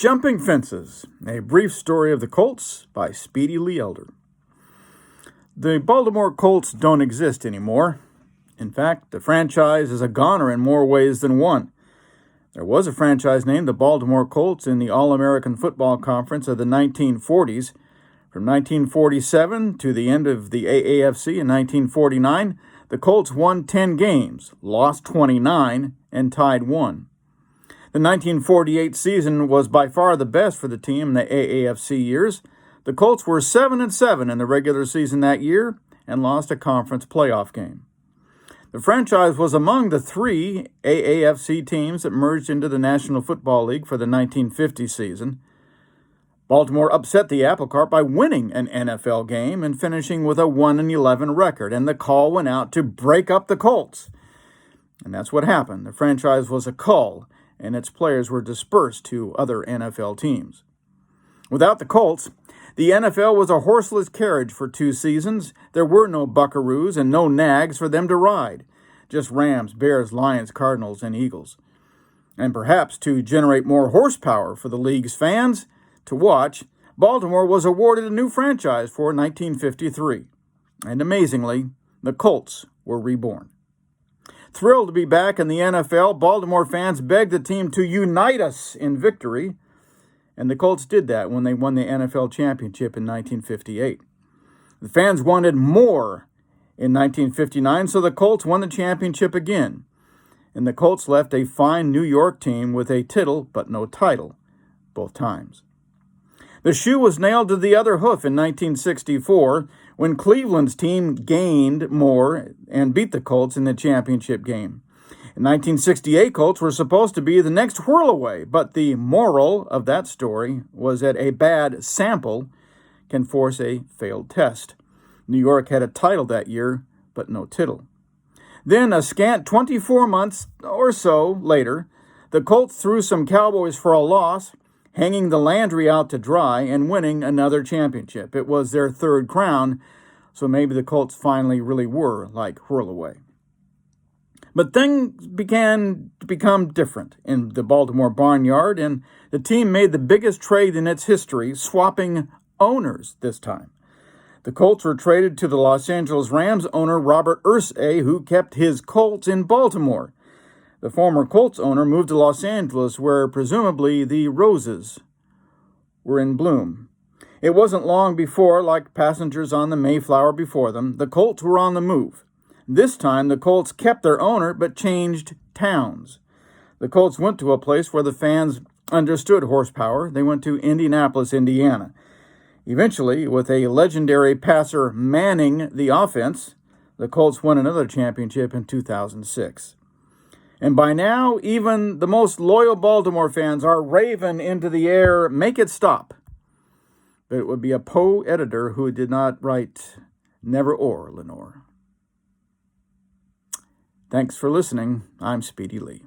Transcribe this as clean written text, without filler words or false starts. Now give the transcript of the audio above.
Jumping Fences, a brief story of the Colts by Speedylee Elder. The Baltimore Colts don't exist anymore. In fact, the franchise is a goner in more ways than one. There was a franchise named the Baltimore Colts in the All-American Football Conference of the 1940s. From 1947 to the end of the AAFC in 1949, the Colts won 10 games, lost 29, and tied 1. The 1948 season was by far the best for the team in the AAFC years. The Colts were 7-7 in the regular season that year and lost a conference playoff game. The franchise was among the 3 AAFC teams that merged into the National Football League for the 1950 season. Baltimore upset the apple cart by winning an NFL game and finishing with a 1-11 record, and the call went out to break up the Colts. And that's what happened. The franchise was a cull, and its players were dispersed to other NFL teams. Without the Colts, the NFL was a horseless carriage for 2 seasons. There were no buckaroos and no nags for them to ride, just Rams, Bears, Lions, Cardinals, and Eagles. And perhaps to generate more horsepower for the league's fans to watch, Baltimore was awarded a new franchise for 1953. And amazingly, the Colts were reborn. Thrilled to be back in the NFL, Baltimore fans begged the team to unite us in victory, and the Colts did that when they won the NFL championship in 1958. The fans wanted more in 1959, so the Colts won the championship again, and the Colts left a fine New York team with a tittle but no title, both times. The shoe was nailed to the other hoof in 1964 when Cleveland's team gained more and beat the Colts in the championship game. In 1968, Colts were supposed to be the next whirlaway, but the moral of that story was that a bad sample can force a failed test. New York had a title that year, but no tittle. Then, a scant 24 months or so later, the Colts threw some Cowboys for a loss, hanging the Landry out to dry and winning another championship. It was their 3rd crown, so maybe the Colts finally really were like whirlaway. But things began to become different in the Baltimore barnyard, and the team made the biggest trade in its history, swapping owners this time. The Colts were traded to the Los Angeles Rams owner Robert Irsay, who kept his Colts in Baltimore. The former Colts owner moved to Los Angeles, where presumably the roses were in bloom. It wasn't long before, like passengers on the Mayflower before them, the Colts were on the move. This time, the Colts kept their owner, but changed towns. The Colts went to a place where the fans understood horsepower. They went to Indianapolis, Indiana. Eventually, with a legendary passer manning the offense, the Colts won another championship in 2006. And by now, even the most loyal Baltimore fans are raving into the air, "Make it stop." But it would be a Poe editor who did not write "Never or, Lenore." Thanks for listening. I'm Speedylee.